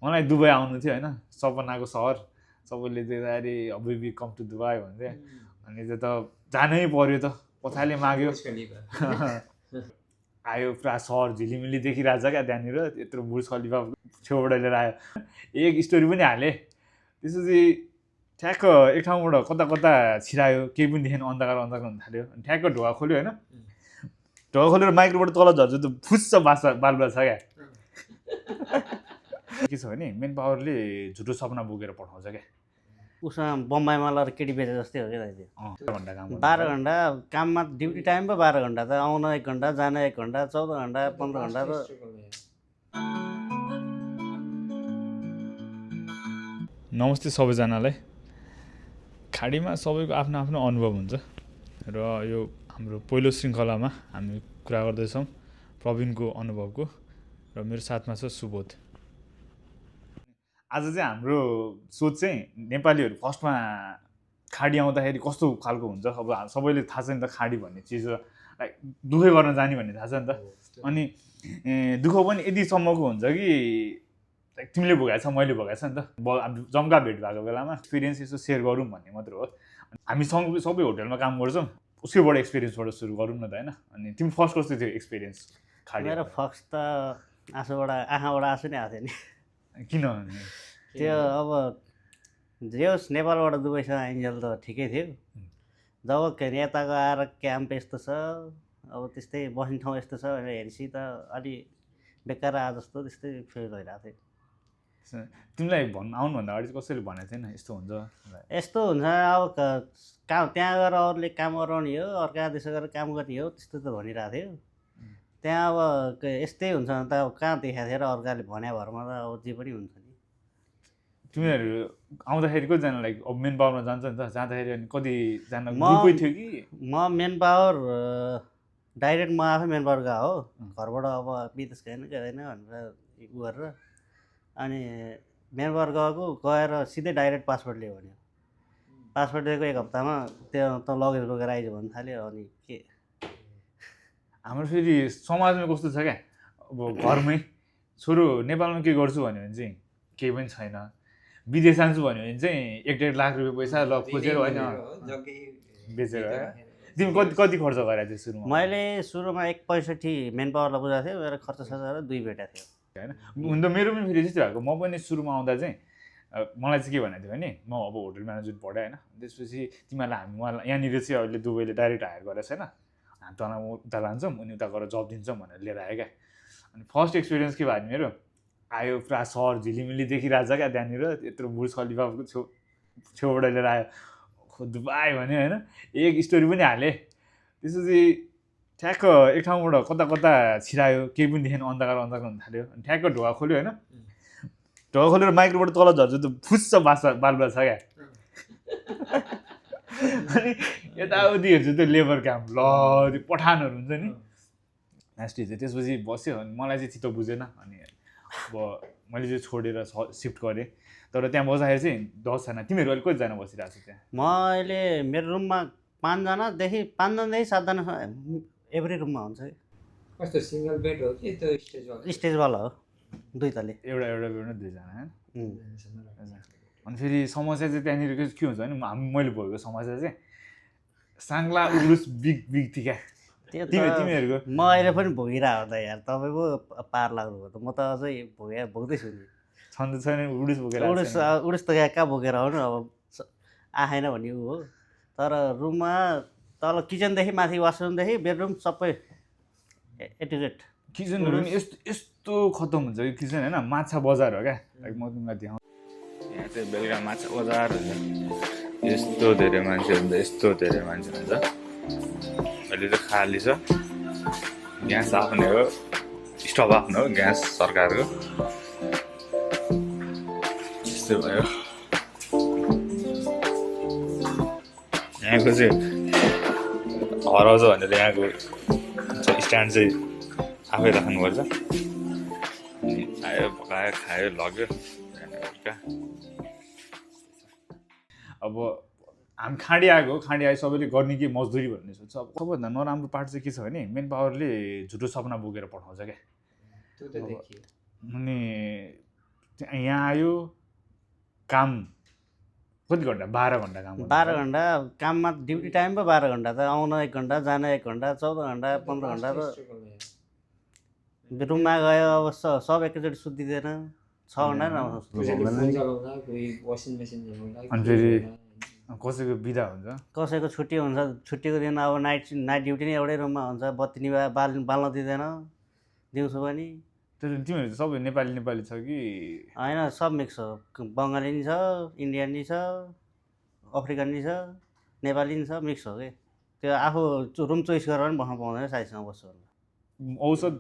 मलाई दुबई आउनु थियो होइन, सपनाको सहर। सबैले चाहिँ अब वी कम टु दुबई भन्थे। अनि त्यो त जानै पर्यो त, कथाले माग्यो। आयो पुरा सहर झिलिमिली देखिरहेको छ क्या त्यहाँनिर, यत्रो बुर्ज खलिफा छेउबाट लिएर आयो। एक स्टोरी पनि हालेँ। त्यसपछि ठ्याक्क एक ठाउँबाट कता कता छिरायो, केही पनि देखेन, अन्धकार अन्धकार हुन थाल्यो। अनि ठ्याक्क ढोका खोल्यो होइन, ढोका खोलेर माइक्रोबाट तल झर्छु त फुस्स बालुवा छ क्या। के छ भने मेन पावरले झुटो सपना बोकेर पठाउँछ क्या। उसमा बम्बाईमा लगेर केटी बेचे जस्तै हो क्या त्यो। 12 घन्टा काम 12 घन्टा काममा, ड्युटी टाइम पो 12 घन्टा त, आउन 1 घन्टा, जान 1 घन्टा, 14 घन्टा 15 घन्टा त। नमस्ते सबैजनालाई। खाडीमा सबैको आफ्नो आफ्नो अनुभव हुन्छ र यो हाम्रो पहिलो श्रृङ्खलामा हामी कुरा गर्दैछौँ प्रवीणको अनुभवको, र मेरो साथमा छ सुबोध। आज चाहिँ हाम्रो सोच चाहिँ नेपालीहरू फर्स्टमा खाडी आउँदाखेरि कस्तो खालको हुन्छ। अब सबैले थाहा छ नि त, खाडी भन्ने चिज लाइक दुःखै गर्न जाने भन्ने थाहा छ नि त। अनि दुःख पनि यतिसम्मको हुन्छ कि लाइक तिमीले भोगाएको छ, मैले भोगाएको छ नि त। जम्का भेट भएको बेलामा एक्सपिरियन्स यसो सेयर गरौँ भन्ने मात्र हो। हामी सबै होटलमा काम गर्छौँ, उसकैबाट एक्सपिरियन्सबाट सुरु गरौँ न त होइन। अनि तिमी फर्स्ट कस्तो थियो एक्सपिरियन्स खाडी? मेरो फर्स्ट त आँखाबाट आँसु नै आएको थियो नि। किन? त्यो अब जे होस्, नेपालबाट दुबईसँग आइन्जेल त ठिकै थियो। जब यताको आएर क्याम्प यस्तो छ, अब त्यस्तै बस्ने ठाउँ यस्तो छ भनेर हेरेपछि त अलि बेकार आए जस्तो त्यस्तै फिल भइरहेको थियो। तिमीलाई आउनुभन्दा अगाडि कसैले भनेको थिएन यस्तो हुन्छ? यस्तो हुन्छ अब काम त्यहाँ गएर अरूले काम गराउने हो, अर्का देश गएर काम गर्ने हो, त्यस्तो त भनिरहेको थियो। त्यहाँ अब यस्तै हुन्छ भने त अब कहाँ देखाएको थियो र अर्काले भन्या भरमा त अब जे पनि हुन्छ नि। तिमीहरू आउँदाखेरि कतिजना लाइक अब मेन पावरमा जान्छ नि त, जाँदाखेरि अनि कतिजना ग्रुपै थियो कि? म मेन पावर डाइरेक्ट म आफै मेन पावर गएको हो, घरबाट अब विदेश गएन भनेर उ गरेर। अनि मेन पावर गएर सिधै डाइरेक्ट पासपोर्ट लियो भन्यो। पासपोर्ट दिएको 1 हप्तामा त्यो त लगेज बोकेर आइज भन्नु थाल्यो। अनि के हाम्रो फेरि समाजमा कस्तो छ क्या, अब घरमै छोरो नेपालमा के गर्छु भन्यो भने चाहिँ केही पनि छैन, विदेश जान्छु भन्यो भने चाहिँ 1-1.5 लाख रुपियाँ पैसा ल खोजेर होइन बेचेर। तिमी कति खर्च गरेको थियो सुरुमा? मैले सुरुमा 1.65 मेन पावरलाई बुझाएको थियो, मेरो खर्च सजाएर 2 भेटेको थियो होइन। हुन त मेरो पनि फेरि त्यस्तै भएको। म पनि सुरुमा आउँदा चाहिँ मलाई चाहिँ के भनेको थियो भने, म अब होटल म्यानेजमेन्ट पढेँ होइन, त्यसपछि तिमीहरूलाई उहाँलाई यहाँनिर चाहिँ अहिले दुबईले डाइरेक्ट हायर गरेको छैन, हामी तँलाई उता लान्छौँ अनि उता गएर जब दिन्छौँ भनेर लिएर आयो क्या। अनि फर्स्ट एक्सपिरियन्स के भयो भने मेरो, आयो पुरा सहर झिलिमिली देखिरहेको छ क्या त्यहाँनिर, यत्रो बुर्ज खलिफाको छेउबाट लिएर आयो। दुबई भन्यो होइन, एक स्टोरी पनि हालेँ। त्यसपछि ठ्याक्क एक ठाउँबाट कता कता छिरायो, केही पनि देखेन, अन्धकार अन्धकार हुन थाल्यो। अनि ठ्याक्क ढोका खोल्यो होइन, ढोका खोलेर माइक्रोबाट तल झर्छु त फुस्स बालुवा छ क्या। अनि यताउति हेर्छु त्यो लेबर क्याम्प, ल त्यो पठानहरू हुन्छ नि नास्टी चाहिँ। त्यसपछि बस्यो, अनि मलाई चाहिँ चित्त बुझेन। अनि अब मैले चाहिँ छोडेर सिफ्ट गरेँ। तर त्यहाँ बस्दाखेरि चाहिँ 10 जना। तिमीहरू अहिले कतिजना बसिरहेको छ त्यहाँ? म अहिले मेरो रुममा 5जनादेखि 7 जना एभ्री रुममा हुन्छ कि। कस्तो सिंगल बेड हो कि त्यो स्टेजवाला हो, 2 तले, एउटा बेडमा 2 जना होइन। अनि फेरि समस्या चाहिँ त्यहाँनिर के हुन्छ भने, मैले भोगेको समस्या चाहिँ साङ्ला उरुस बिग थियो क्या। तिमीहरूको म अहिले पनि भोगिरहेको त यार, तपाईँको पार लाग्नुभयो त, म त अझै भोग्दैछु नि। छन् त छैन उडुस बोकेर? उडुस त कहाँ बोकेर आउनु, अब आएन भन्ने ऊ हो। तर रुममा तल किचनदेखि माथि वासरुमदेखि बेडरुम सबै A to Z। किचनहरू पनि यस्तो खतम हुन्छ कि किचन होइन, माछा बजार हो क्या। लाइक म तिमीलाई देखाउँ, यहाँ चाहिँ बेलुका माछा बजार हुन्छ, यस्तो धेरै मान्छे हुन्छ, यस्तो धेरै मान्छे हुन्छ। अहिले चाहिँ खाली छ, ग्यास आफ्नै हो, स्टोभ आफ्नो हो, ग्यास सरकारको। त्यस्तै भयो यहाँको चाहिँ। हराउँछ भनेर यहाँको स्ट्यान्ड चाहिँ आफै राख्नुपर्छ। अनि आयो पकायो खायो लग्यो। अब हामी खाडी आएको सबैले गर्ने कि मजदुरी भन्ने सोध्छ। अब सबैभन्दा नराम्रो पार्ट चाहिँ के छ भने मेन पावरले झुटो सपना बोकेर पठाउँछ क्या। अनि यहाँ आयो काम कति घन्टा 12 घन्टा काम गर्नु 12 घन्टा काममा ड्युटी टाइम पो 12 घन्टा त आउन 1 घन्टा जान 1 घन्टा 14 घन्टा 15 घन्टा त रुममा गयो अब सब एकैचोटि सुत्दिँदैन 6 घन्टा न फोन चलाउँदा कोही वासिङ मेसिन चलाउँदा अनि फेरि कसैको बिदा हुन्छ कसैको छुट्टी हुन्छ छुट्टीको दिन अब नाइट ड्युटी नै एउटै रुममा हुन्छ बत्ती बाल्न दिँदैन दिउँसो पनि तिमीहरू चाहिँ सबै नेपाली नेपाली छ कि होइन सब मिक्स हो बङ्गाली नि छ इन्डियन नि छ अफ्रिकन नि छ नेपाली नि छ मिक्स हो कि त्यो आफू रुम चोइस गरेर पनि बस्न पाउँदैन साथीसँग बस्छु भने औसत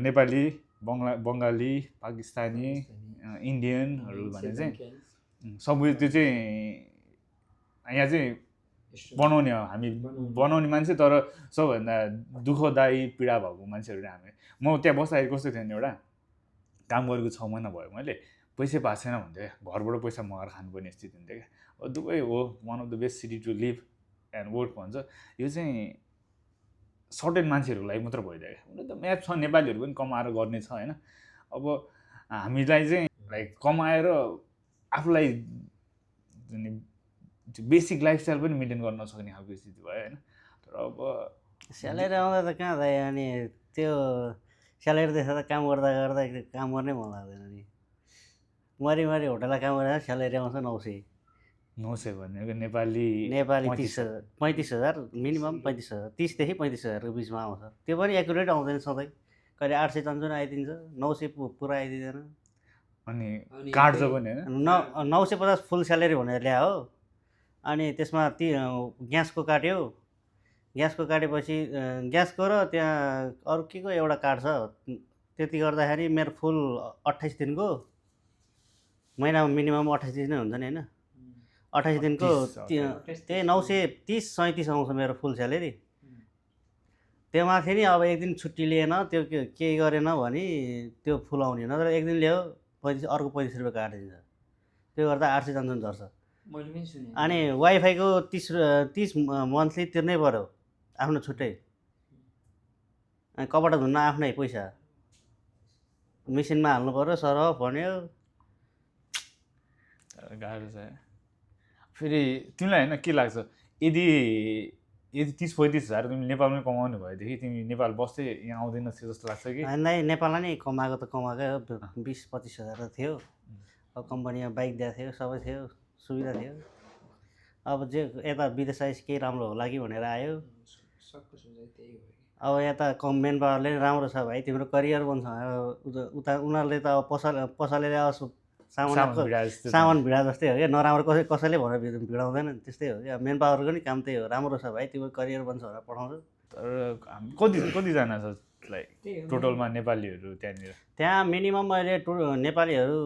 नेपाली बङ्गाली पाकिस्तानी इन्डियनहरू भने चाहिँ सबै त्यो चाहिँ यहाँ चाहिँ बनाउने हो हामी बनाउने मान्छे तर सबभन्दा दुःखदायी पीडा भएको मान्छेहरू नै हामी म त्यहाँ बस्दाखेरि कस्तो थियो भने एउटा काम गरेको 6 महिना भयो मैले पैसै पाएको छैन भन्थ्यो क्या घरबाट पैसा मगाएर खानुपर्ने स्थिति हुन्थ्यो क्या दुबई हो one of the best city to live and work भन्छ यो चाहिँ सर्टेन मान्छेहरूको लागि मात्र भइदियो क्या हुन त म्याच छ नेपालीहरू पनि कमाएर गर्ने छ होइन अब हामीलाई चाहिँ लाइक कमाएर आफूलाई बेसिक लाइफस्टाइल पनि मेन्टेन गर्न नसक्ने खालको स्थिति भयो होइन तर अब स्यालेरी आउँदा त कहाँ दाइ अनि त्यो स्यालेरी देखेर त काम गर्दा गर्दा काम गर्नै मन लाग्दैन नि मरि होटलमा काम गरेर स्यालेरी आउँछ 900 भनेको नेपाली 35,000 मिनिमम 35,000 30 देखि 35,000 को बिचमा आउँछ त्यो पनि एकुरेट आउँदैन सधैँ कहिले 800 चन्चुन आइदिन्छ 900 पुरा आइदिँदैन अनि काट्छ पनि होइन 950 फुल स्यालेरी भनेर ल्यायो हो अनि त्यसमा ग्यासको काट्यो ग्यासको काटेपछि ग्यासको र त्यहाँ अरू के को एउटा काट्छ त्यति गर्दाखेरि मेरो फुल 28 दिनको महिनामा मिनिमम 28 दिन नै हुन्छ नि होइन 28 दिनको त्यही 930-37 आउँछ मेरो फुल स्यालेरी त्यो माथि नि अब एक दिन छुट्टी लिएन त्यो केही गरेन भने त्यो फुल आउने नत्र एक दिन ल्यायो 35 अर्को 35 रुपियाँ काटिदिन्छ त्यो गर्दा 800 चन्चुन झर्छ अनि वाइफाईको 30 मन्थली तिर्नै पर्यो आफ्नो छुट्टै अनि कपडा धुन्न आफ्नै पैसा मेसिनमा हाल्नु पर्यो सरह भन्यो गाह्रो छ फेरि तिमीलाई होइन के लाग्छ यदि 30-35 हजार तिमी नेपालमै कमाउनु भएदेखि तिमी नेपाल बस्दै यहाँ आउँदैन थियो जस्तो लाग्छ कि नै नेपालमा नै कमाएको त कमाएकै हो 20-25 हजार त थियो अब कम्पनीमा बाइक दिएको थियो सबै थियो सुविधा थियो अब जे यता विदेश आएपछि केही राम्रो होला कि भनेर आयो अब यता मेन पावरले राम्रो छ भाइ तिम्रो करियर बन्छ उता उनीहरूले त अब पसलेले अब सामान भिडा जस्तै हो क्या नराम्रो कसैले भनेर भिडाउँदैन त्यस्तै हो क्या मेन पावरको नि काम त्यही हो राम्रो छ भाइ तिम्रो करियर बन्छ भनेर पठाउँछ तर कतिजना छ लाइक टोटलमा नेपालीहरू त्यहाँ मिनिमम अहिले नेपालीहरू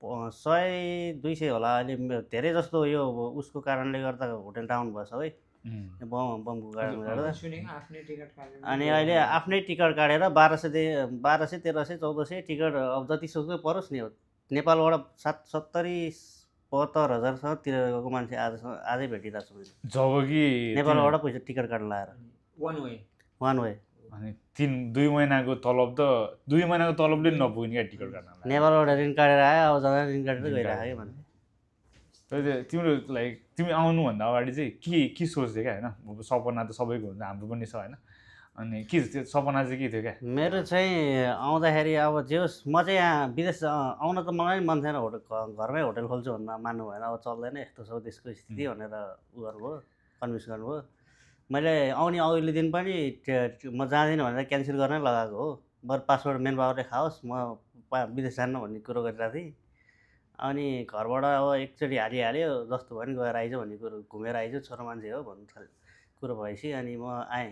100-200 होला अहिले धेरै जस्तो यो उसको कारणले गर्दा होटल डाउन भयो सबै बमको कारणले गर्दा अनि अहिले आफ्नै टिकट काटेर 1200-1300-1400 टिकट अब जति सक्दो परोस् नि नेपालबाट 70-72 हजारसम्म तिरेर गएको मान्छे आजै भेटिरहेको छु जब कि नेपालबाट पैसा टिकट काट्न लाएर वान वे अनि 2 महिनाको तलबले नपुग्ने क्या टिकट काट्न नेपालबाट ऋण काटेर आयो अब जग्गा ऋण काटेर गइरहेको क्या मान्छे तिम्रो लाइक तिमी आउनुभन्दा अगाडि चाहिँ के सोच्थ्यो क्या होइन सपना त सबैको हुन्छ हाम्रो पनि छ होइन अनि के त्यो सपना चाहिँ के थियो क्या मेरो चाहिँ आउँदाखेरि अब जे होस् म चाहिँ यहाँ विदेश आउन त मलाई मन थिएन घरमै होटल खोल्छु भन्दा मान्नु भएन अब चल्दैन यस्तो छ देशको स्थिति भनेर उ गर्नुभयो कन्भिन्स गर्नुभयो मैले आउने अघिल्लो दिन पनि म जाँदिनँ भनेर क्यान्सल गर्नै लगाएको हो बरु पासपोर्ट मेन पावरले खाओस् म विदेश जान्न भन्ने कुरो गरिरहेको थिएँ अनि घरबाट अब एकचोटि हालिहाल्यो जस्तो भयो नि गएर आइज भन्ने कुरो घुमेर आइज छोरो मान्छे हो भन्नु कुरो भएपछि अनि म आएँ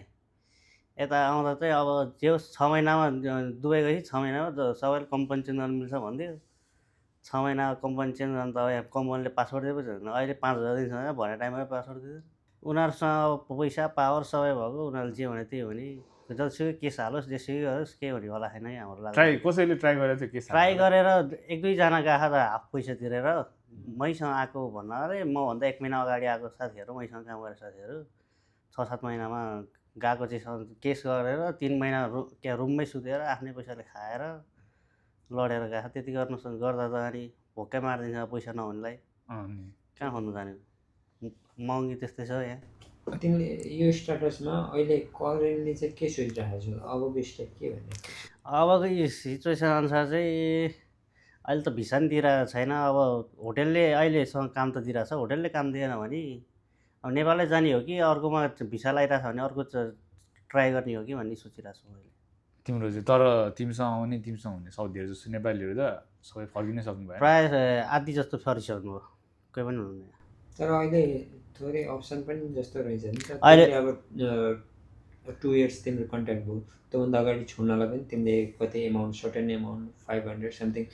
यता आउँदा चाहिँ अब जे होस् 6 महिनामा दुबई गएपछि 6 महिनामा सबैले कम्पनी चेन्ज गर्नु मिल्छ भन्थ्यो 6 महिना कम्पनी चेन्ज गर्नु त अब यहाँ कम्पनीले पासपोर्ट दिएपछि अहिले 5,000 दिन्छ भने टाइममै पासपोर्ट दिँदैन उनीहरूसँग पैसा पावर सबै भएको उनीहरूले जे भने त्यही हो नि जतिसुकै केस हालोस् जेसुकै गरोस् केही हुने होला छैन हाम्रो लागि कसैले ट्राई गरेर थियो केस ट्राई गरेर 1-2जना गएको त हाफ पैसा तिरेर मैसँग आएको भन्दा अरे मभन्दा 1 महिना अगाडि आएको साथीहरू मैसँग काम गरेको साथीहरू 6-7 महिनामा गएको चाहिँ केस गरेर 3 महिना त्यहाँ रुममै सुतेर आफ्नै पैसाले खाएर लडेर गएको त्यति गर्दा त अनि भोकै मारिदिन्छ पैसा नहुनेलाई अनि कहाँ खोज्नु जाने महँगी त्यस्तै छ यहाँ तिमीले यो स्ट्याटसमा अहिले करेन्टली चाहिँ के सोचिरहेको छौ अबको स्टेप के भन्ने अबको यो सिचुएसन अनुसार चाहिँ अहिले त भिसा नि दिइरहेको छैन अब होटेलले अहिलेसँग काम त दिइरहेको छ होटेलले काम दिएन भने अब नेपालै जाने हो कि अर्कोमा भिसा लगाइरहेको छ भने अर्को ट्राई गर्ने हो कि भन्ने सोचिरहेको छु मैले तिम्रो चाहिँ तर तिमीसँग आउने तिमीसँग हुने साउदीहरू जस्तो नेपालीहरू त सबै फर्किनै सक्नु भयो प्रायः आधी जस्तो फर्किसक्नु भयो कोही पनि हुनुहुन्न तर अहिले थोरै अप्सन पनि जस्तो रहेछ नि त अहिले- तिमीले अब 2 इयर्स तिम्रो कन्ट्याक्ट भयो त्योभन्दा अगाडि छोड्नलाई पनि तिमीले कति एमाउन्ट सर्टेन एमाउन्ट 500 समथिङ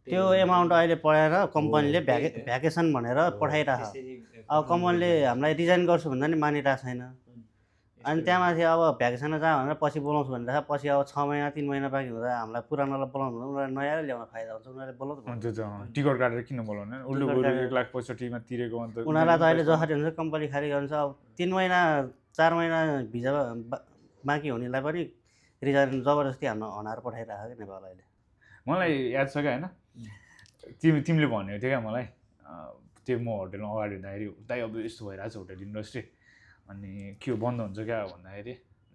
त्यो एमाउन्ट अहिले पढाएर कम्पनीले भ्याकेसन भनेर पठाइरहेको अब कम्पनीले हामीलाई रिजाइन गर्छु भन्दा नि मानिरहेको छैन अनि त्यहाँमाथि अब भ्याकेसनमा जा भनेर पछि बोलाउँछु भनिरहेको पछि अब 6 महिना 3 महिना बाँकी हुँदा हामीलाई पुरानोलाई बोलाउनु हुँदा उनीहरूले नयाँ ल्याउन फाइदा हुन्छ उनीहरूले बोलाउँछ त्यो त टिकट काटेर किन बोलाउने उल्टो टिकट बरु काटेर- 1,65,000 मा तिरेको अन्त उनीहरूलाई त अहिले जसरी हुन्छ कम्पनी खाली गर्छ अब 3 महिना 4 महिना भिजा बाँकी हुनेलाई पनि रिजाइन जबरजस्ती हाम्रो हनाएर पठाइरहेको क्या नेपाल अहिले मलाई याद छ क्या होइन तिमीले भनेको थियो क्या मलाई त्यो म होटेलमा अगाडि हुँदाखेरि दाइ अब यस्तो भइरहेको छ होटेल इन्डस्ट्री अनि के हो बन्द हुन्छ क्या भन्दाखेरि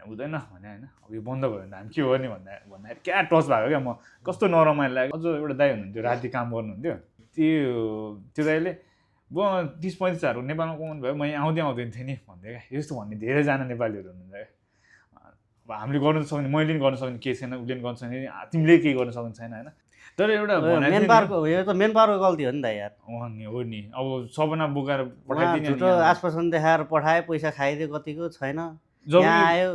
हुँदैन भने होइन अब यो बन्द भयो भने हामी के हो नि भन्दाखेरि क्या टच भएको क्या म कस्तो नरमाइलो लाग्यो अझ एउटा दाइ हुनुहुन्थ्यो राति काम गर्नुहुन्थ्यो त्यो दाइले 30-35 हजारको नेपालमा कमाउनु भयो म यहाँ आउँदैन थिएँ नि भन्थ्यो क्या यस्तो भन्ने धेरैजना नेपालीहरू हुनुहुन्छ क्या अब हामीले गर्नु सक्ने मैले पनि गर्न सक्ने केही छैन उसले पनि गर्न सक्ने तिमीले केही गर्न सक्ने छैन होइन तर एउटा मेन पावरको यो त मेन पावरको गल्ती हो नि त यार हो नि अब सबैना बोकाएर उहाँ पठाइदिने झुटो आश्वासन देखाएर पठायो पैसा खाइदियो कतिको छैन यहाँ आयो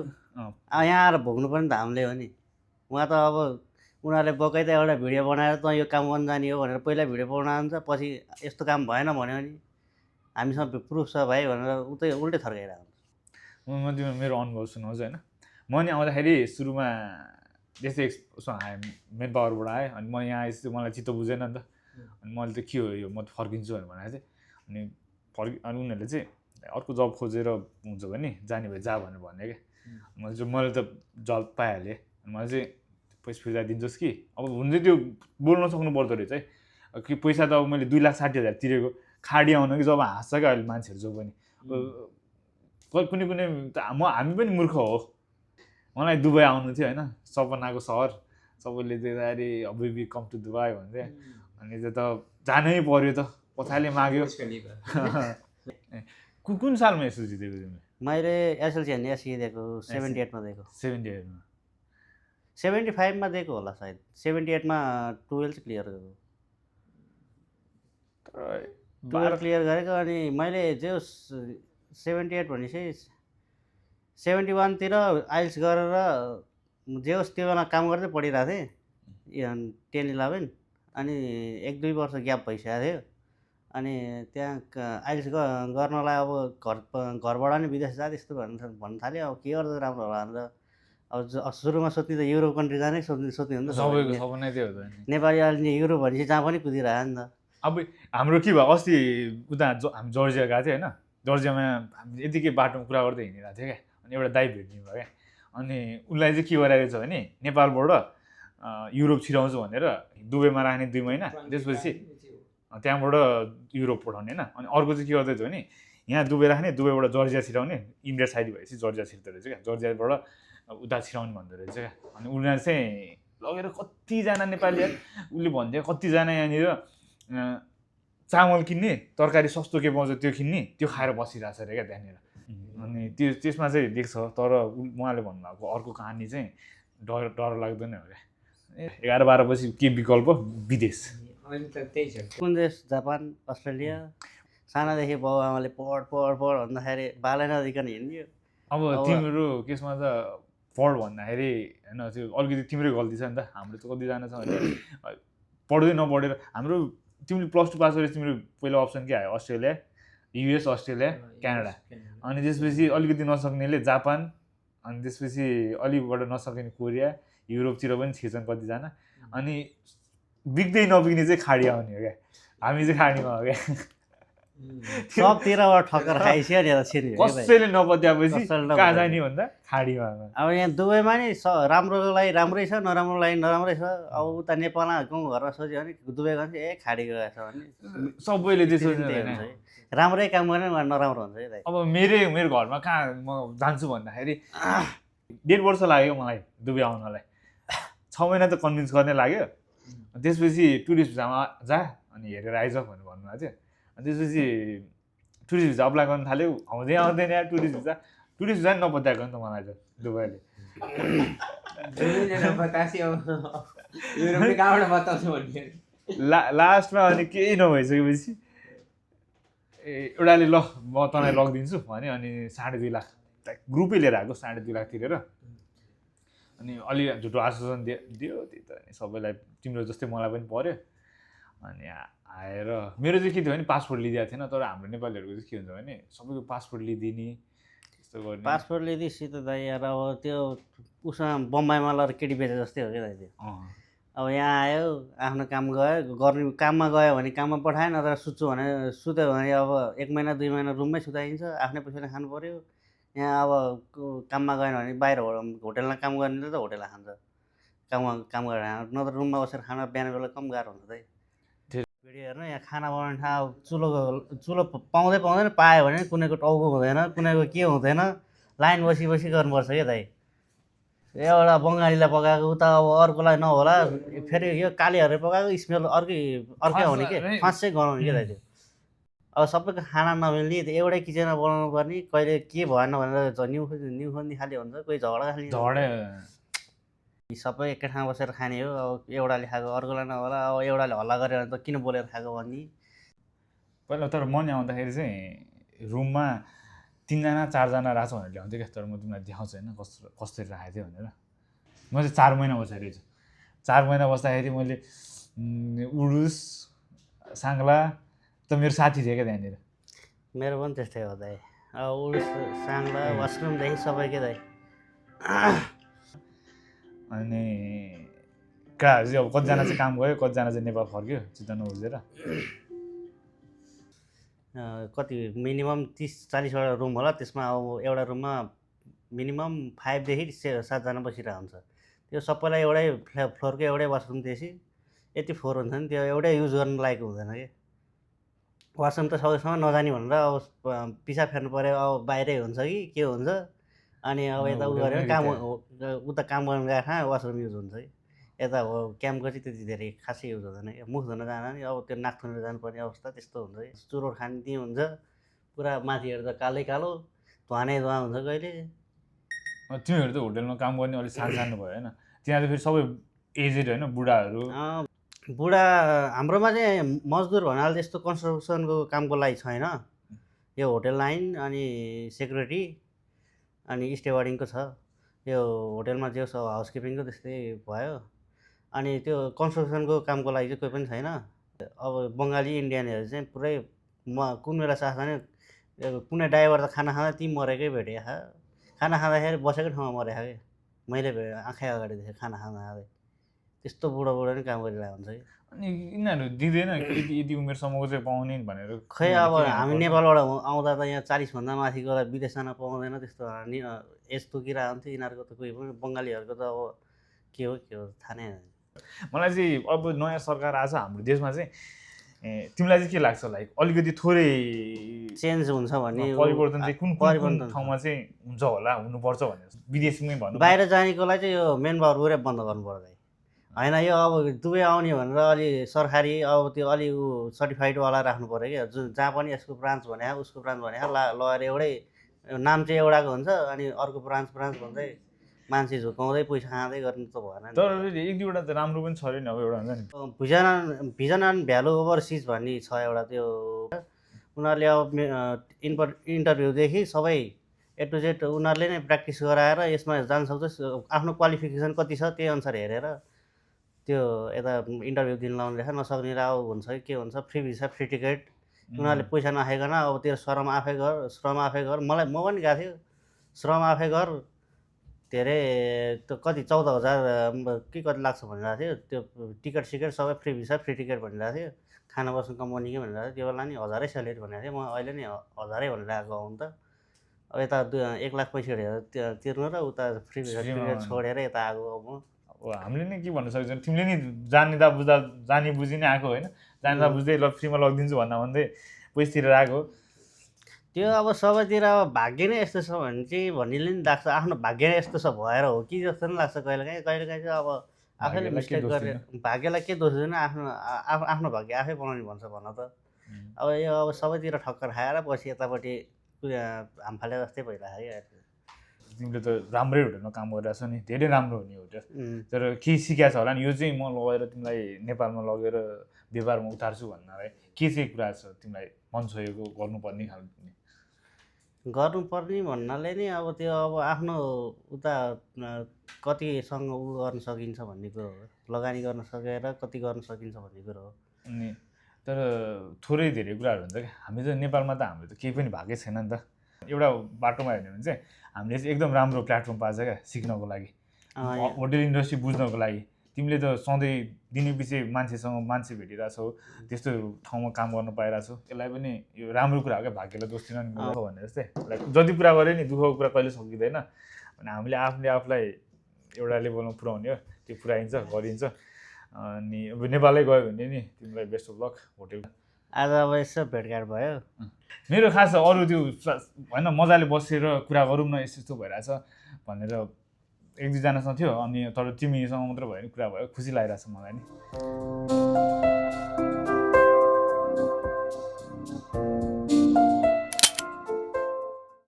यहाँ आएर भोग्नु पनि त हामीले हो नि उहाँ त अब उनीहरूले बकाइदा एउटा भिडियो बनाएर त यो काम गर्न जाने हो भनेर पहिला भिडियो बनाउँछ पछि यस्तो काम भएन भन्यो भने हामीसँग प्रुफ छ भाइ भनेर उल्टै थर्काइरहेको हुन्छ म तिम्रो मेरो अनुभव सुनाउँछु होइन म नि आउँदाखेरि सुरुमा त्यस्तै उसमा आएँ मेन पावरबाट आएँ अनि म यहाँ आएपछि मलाई चित्त बुझेन नि त अनि मैले त के हो यो म त फर्किन्छु भनेर भनेको थिएँ अनि उनीहरूले चाहिँ अर्को जब खोजेर हुन्छ भने जाने भए जा भनेर भन्यो क्या मैले त जब पाइहालेँ अनि मैले चाहिँ पैसा फिर्ता दिन्छस् कि अब हुन्छ त्यो बोल्न सक्नु पर्दो रहेछ है कि पैसा त अब मैले 2,60,000 तिरेको खाडी आउन कि जब हाँस्छ क्या अहिले मान्छेहरू जो पनि कुनै हामी पनि मूर्ख हो मलाई दुबई आउनु थियो होइन सपनाको सहर सबैले देख्दाखेरि अब वी कम टु दुबई भन्थे अनि त्यो त जानै पर्यो त पछाडि माग्यो कुन सालमा यसो जितेको तिमीले मैले एसएलसी हान्ने एससी दिएको 78 मा दिएको 78 मा 75 मा दिएको होला सायद 78 मा 12 चाहिँ क्लियर गरेको 12 क्लियर गरेको अनि मैले जे 78 भनेपछि 71 तिर आइल्स गरेर जे होस् त्यो बेला काम गर्दै पढिरहेको थिएँ 10-11 अनि 1-2 वर्ष ग्याप भइसकेको थियो अनि त्यहाँ आइल्स गर्नलाई अब घरबाट नि विदेश जा त्यस्तो भन्न थाल्यो अब के गर्दा राम्रो होला भनेर अब सुरुमा सोध्ने त युरोप कन्ट्री जानै सोध्ने हो नि त सबैको सपना त्यो हो त नेपाली अहिले युरोप भनेपछि जहाँ पनि कुदिरहेको नि त अब हाम्रो के भयो अस्ति उता हामी जर्जिया गएको थियो होइन जर्जियामा हामी यतिकै बाटोमा कुरा गर्दै हिँडिरहेको थियो क्या अनि एउटा दाइ भेट्ने भयो क्या अनि उसलाई चाहिँ के गराएको छ भने नेपालबाट युरोप छिराउँछु भनेर दुबईमा राख्ने 2 महिना त्यसपछि त्यहाँबाट युरोप पठाउने होइन अनि अर्को चाहिँ के गर्दैछ भने यहाँ दुबई राख्ने दुबईबाट जर्जिया छिराउने इन्डिया साइड भएपछि जर्जिया छिर्दो रहेछ क्या जर्जियाबाट उता छिराउने भन्दो रहेछ क्या अनि उनीहरू चाहिँ लगेर कतिजना नेपालीहरू उसले भन्थ्यो कतिजना यहाँनिर चामल किन्ने तरकारी सस्तो के पाउँछ त्यो किन्ने त्यो खाएर बसिरहेको छ अरे क्या त्यहाँनिर अनि त्यसमा चाहिँ देख्छ तर उहाँले भन्नुभएको अर्को कहानी चाहिँ डर लाग्दो नै हो क्या 11-12 पछि के विकल्प विदेश अहिले त त्यही छ कुन देश जापान अस्ट्रेलिया सानादेखि बाउ आमाले पढ भन्दाखेरि बालै नदिकन हिँड्यो अब तिम्रो केसमा त पढ भन्दाखेरि होइन त्यो अलिकति तिम्रै गल्ती छ नि त हाम्रो त कतिजना छ भने पढ्दै नपढेर हाम्रो तिमीले +2 पास गरेर तिम्रो पहिलो अप्सन के आयो अस्ट्रेलिया युएस अस्ट्रेलिया क्यानाडा अनि त्यसपछि अलिकति नसक्नेले जापान अनि त्यसपछि अलिकबाट नसक्ने कोरिया युरोपतिर पनि छिर्छन् कतिजना अनि बिग्दै नबिग्ने चाहिँ खाडी आउने हो क्या हामी चाहिँ खाडीमा हो क्या सबतिरबाट ठक्कर खाइसक्यो नि यता छिर्यो है भाइ। कसैले नपत्याएपछि कसैले कहाँ नपत्याए। जाने भन्दा खाडीमा अब यहाँ दुबईमा नि राम्रोको लागि राम्रै छ, नराम्रो लागि नराम्रै छ। अब उता नेपालमा गाउँघरमा सोच्यो भने दुबई गएपछि खाडी गएछ भने सबैले त्यसो स्थिति त्यही हुन्छ है। राम्रै काम गर्ने नराम्रो हुन्छ है दाइ। अब मेरो घरमा कहाँ म जान्छु भन्दाखेरि 1.5 वर्ष लाग्यो मलाई दुबई आउनलाई। 6 महिना त कन्भिन्स गर्ने लाग्यो। त्यसपछि टुरिस्ट भिजामा जा अनि हेरेर आइज भनेर भन्नुभएको थियो। अनि त्यसपछि टुरिस्ट भिजा अप्लाई गर्न थाल्यो, आउँदैन यार टुरिस्ट भिजा नि नपत्याएको नि त मलाई त दुबईले। लास्टमा अनि केही नभइसकेपछि एउटाले ल म तँलाई लगिदिन्छु भन्यो। अनि 2.5 लाख ग्रुपै लिएर आएको, 2.5 लाख तिरेर। अनि अलि झुटो आश्वासन दियो त्यही त। अनि सबैलाई तिम्रो जस्तै मलाई पनि पर्यो। अनि आएर मेरो चाहिँ के थियो भने पासपोर्ट लिइदिएको थिएन। तर हाम्रो नेपालीहरूको चाहिँ के हुन्छ भने सबैको पासपोर्ट लिइदिने त्यस्तो गर्ने। पासपोर्ट लिइदिएपछि त दाइ यार अब त्यो उसमा बम्बाईमा लगेर केटी बेचे जस्तै हो क्या दाइ त्यो। अब यहाँ आयो आफ्नो काम गयो, गर्ने काममा गयो भने काममा पठायो, नत्र सुत्छु भने सुत्यो भने अब 1 महिना 2 महिना रुममै सुताइन्छ, आफ्नै पैसाले खानु पऱ्यो। यहाँ अब काममा गएन भने बाहिर होटेलमा काम गर्नेले त होटेलमा खान्छ, काम गरेर नत्र रुममा बसेर खाना बिहान बेला कम गाह्रो हुन्छ दाइ। भिडियो हेर्नु यहाँ खाना बनाउने ठाउँ चुलो पाउँदैन, पायो भने कुनैको टाउको हुँदैन, कुनैको के हुँदैन, लाइन बसी गर्नुपर्छ क्या दाइ। एउटा बङ्गालीलाई पकाएको उता अब अर्कोलाई नहोला, फेरि यो कालीहरूले पकाएको स्मेल अर्कै आउने कि फाँसै गनाउने क्या दाइ त्यो। अब सबैको खाना नमिल्ने एउटै किचनमा बनाउनु पर्ने, कहिले के भएन भनेर न्यु खोज्ने खालि हुन्छ, कोही झगडा खालि सबै एकै ठाउँ बसेर खाने हो। अब एउटाले खाएको अर्कोलाई नहोला, अब एउटाले हल्ला गऱ्यो भने त किन बोलेर खाएको भन्ने। पहिला तर मन आउँदाखेरि चाहिँ रुममा 3 जना 4 जना राख्छ भनेर ल्याउँथ्यो क्या। तर म तिमीलाई देखाउँछु होइन कसरी राखेको थिएँ भनेर। म चाहिँ 4 महिना बसेको रहेछु। 4 महिना बस्दाखेरि मैले उडुस साङ्ला त मेरो साथी थियो क्या त्यहाँनिर। मेरो पनि त्यस्तै हो दाइ। अब उडुस साङ्ला वासरुमदेखि सबै के दाइ। अनि कहाँ चाहिँ अब कतिजना चाहिँ काम गयो, कतिजना चाहिँ नेपाल फर्क्यो चित्त नबुझेर। कति मिनिमम 30-40वटा रुम होला, त्यसमा अब एउटा रुममा मिनिमम 5 देखि 7 जना बसिरहेको हुन्छ। त्यो सबैलाई एउटै फ्लोरको एउटै वासरुम दिएपछि यति फोहोर हुन्छ नि त्यो एउटै युज गर्नु लायक हुँदैन कि। वासरुम त सकेसम्म नजाने भनेर अब पिसाब फेर्नु पऱ्यो, अब बाहिरै हुन्छ कि के हुन्छ। अनि अब यता उ गऱ्यो उता काम गर्नु गएको ठाउँ वासरुम युज हुन्छ कि। यता अब क्याम्पको चाहिँ त्यति धेरै खासै युज हुँदैन क्या। मुख धुन जाँदा नि अब त्यो नाक थुनेर जानुपर्ने अवस्था त्यस्तो हुन्छ कि। चुरोट खाने त्यहीँ हुन्छ, पुरा माथिहरू त कालै कालो, धुवा नै धुवा हुन्छ कहिले। तिमीहरू त होटेलमा काम गर्ने अलिक सानो भयो होइन। त्यहाँ त फेरि सबै एजेड होइन, बुढाहरू। बुढा हाम्रोमा चाहिँ मजदुर भन्नाले त्यस्तो कन्स्ट्रक्सनको कामको लागि छैन। यो होटेल लाइन अनि सेक्युरिटी अनि स्टेवार्डिङको छ। यो होटेलमा जे छ हाउसकिपिङको त्यस्तै भयो। अनि त्यो कन्स्ट्रक्सनको कामको लागि चाहिँ कोही पनि छैन। अब बङ्गाली इन्डियनहरू चाहिँ पुरै कुन बेला साथ भने कुनै ड्राइभर त खाना खाँदा ती मरेकै भेटेँ। खाना खाँदाखेरि बसेकै ठाउँमा मरेको कि मैले आँखै अगाडि देखेँ खाना खाँदै। त्यस्तो बुढो नि काम गरिरहेको हुन्छ कि। अनि यिनीहरू दिँदैन यति उमेरसम्मको चाहिँ पाउने भनेर। खै अब हामी नेपालबाट आउँदा त यहाँ 40भन्दा माथि गएर विदेश जान पाउँदैन, त्यस्तो एज तोकिरहेको हुन्थ्यो। यिनीहरूको त कोही पनि बङ्गालीहरूको त अब के हो थाहा नै। मलाई चाहिँ अब नयाँ सरकार आएको छ हाम्रो देशमा चाहिँ तिमीलाई चाहिँ के लाग्छ लाइक अलिकति थोरै चेन्ज हुन्छ भन्ने परिवर्तन चाहिँ कुन ठाउँमा चाहिँ हुन्छ होला, हुनुपर्छ भनेर विदेशमै भन्नु। बाहिर जानेको लागि चाहिँ यो मेन पावर पुरै बन्द गर्नु पर्दैन होइन। यो अब दुबई आउने भनेर अलि सरकारी अब त्यो अलि सर्टिफाइडवाला राख्नु पऱ्यो क्या। जुन जहाँ पनि यसको ब्रान्च भने उसको ब्रान्च भने लगेर एउटै नाम चाहिँ एउटाको हुन्छ अनि अर्को ब्रान्च भन्दै मान्छे झुकाउँदै पैसा खाँदै गर्नु त भएन। तर 1-2वटा त राम्रो पनि छ अरे नि। अब एउटा हुन्छ नि भिजन एन्ड भ्यालु ओभरसिज भन्ने छ एउटा, त्यो उनीहरूले अब इन्टरभ्यूदेखि सबै ए टु जेड उनीहरूले नै प्र्याक्टिस गराएर यसमा जान सक्छ। आफ्नो क्वालिफिकेसन कति छ त्यही अनुसार हेरेर त्यो यता इन्टरभ्यू दिन लाउने रहेछ। नसक्ने अब हुन्छ कि के हुन्छ, फ्री भिसा फ्री टिकट उनीहरूले पैसा नखाइकन अब त्यो श्रम आफै गर। म पनि गएको थियो, श्रम आफै गर। के अरे त्यो कति 14,000 के कति लाग्छ भनिरहेको थियो। त्यो टिकट सिकट सबै फ्री भिसा फ्री टिकट भनिरहेको थियो। खाना बस्नु कम्पनीकै भनेर त्यो बेला नि 1000 स्यालेरी भनेको थिएँ, म अहिले नि 1000 भनेर आएको आउनु त। अब यता 1,65,000 तिर्नु र उता फ्री छोडेर यता आएको अब म। अब हामीले नि के भन्न सक्छौँ, तिमीले नि जानी बुझी नै आएको होइन, जान्दा बुझ्दै ल फ्रीमा लगिदिन्छु भन्दै पैसा तिरेर आएको। त्यो अब सबैतिर अब भाग्य नै यस्तो छ भने चाहिँ भन्नेले नि लाग्छ आफ्नो भाग्य नै यस्तो छ भएर हो कि जस्तो नि लाग्छ कहिलेकाहीँ चाहिँ अब आफैले मिस्टेक गरे भाग्यलाई के दोष दिनु, आफ्नो भाग्य आफै बनाउने भन्छ भन त। अब यो अब सबैतिर ठक्कर खाएर पछि यतापट्टि हाम फाले जस्तै भइरहेको तिमीले त राम्रै होटलमा काम गरिरहेछौ नि, धेरै राम्रो हो नि होटल, तर के सिकाएको छ होला नि, यो चाहिँ म लगेर तिमीलाई नेपालमा लगेर व्यापारमा उतार्छु भन्नलाई के चाहिँ कुरा छ तिमीलाई मन छोएको गर्नुपर्ने खालको? गर्नुपर्ने भन्नाले नि अब त्यो अब आफ्नो उता कतिसँग उ गर्न सकिन्छ भन्ने कुरो हो, लगानी गर्न सकेर कति गर्न सकिन्छ भन्ने कुरो हो। अनि तर थोरै धेरै कुराहरू हुन्छ क्या, हामी त नेपालमा त हाम्रो त केही पनि भएकै छैन नि त। एउटा बाटोमा हेर्ने भने चाहिँ हामीले चाहिँ एकदम राम्रो प्लेटफर्म पाएको छ क्या सिक्नको लागि, होटल इन्डस्ट्री बुझ्नको लागि। तिमीले त सधैँ दिनैपिछे मान्छे भेटिरहेछौ, त्यस्तो ठाउँमा काम गर्न पाइरहेछौ, यसलाई पनि यो राम्रो कुरा हो क्या, भाग्यलाई दोष दिन नि भने जस्तै। लाइक जति कुरा गरे नि दुःखको कुरा कहिले सकिँदैन भने हामीले आफूलाई एउटा लेभलमा पुऱ्याउने हो, त्यो पुऱ्याइन्छ गरिन्छ। अनि अब नेपालै गयो भने नि तिमीलाई बेस्ट अफ लक होटल। आज अब यसो भेटघाट भयो। मेरो खास अरू त्यो होइन मजाले बसेर कुरा गरौँ न यस्तो भइरहेछ भनेर 1-2जनासँग थियो, अनि तर तिमीसँग मात्र भयो नि कुरा भयो, खुसी लागिरहेछ मलाई नि।